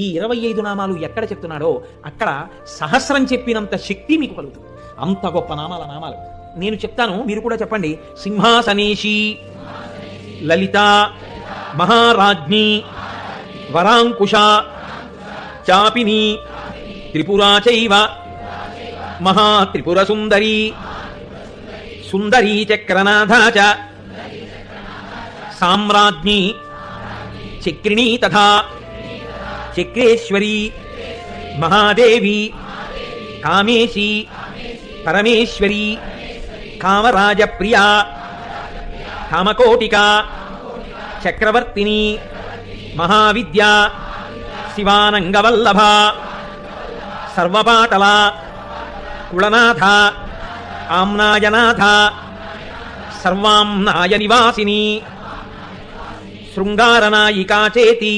ఈ 25 నామాలు ఎక్కడ చెప్తున్నాడో అక్కడ సహస్రం చెప్పినంత శక్తి మీకు కలుగుతుంది. అంత గొప్ప నామాలు నేను చెప్తాను, మీరు కూడా చెప్పండి. సింహాసనేషి, లలిత, మహారాజ్ఞి, వరాంకుశ, చాపిని, త్రిపురా చైవ, మహాత్రిపుర సుందరి, సుందరీ చక్రనాథ చ, సామ్రాజ్ఞి, చక్రిణీ తథా చక్రేశ్వరి, మహాదేవి, కామేశి, పరమేశ్వరి, కామరాజప్రియా, కామకోటిక, చక్రవర్తిని, మహావిద్యా, శివానంగవల్లభ, సర్వపాటల, కుళనాథ, ఆమ్నాయనాథ, సర్వాంనాయ నివాసిని, శృంగారనాయికా చేతి,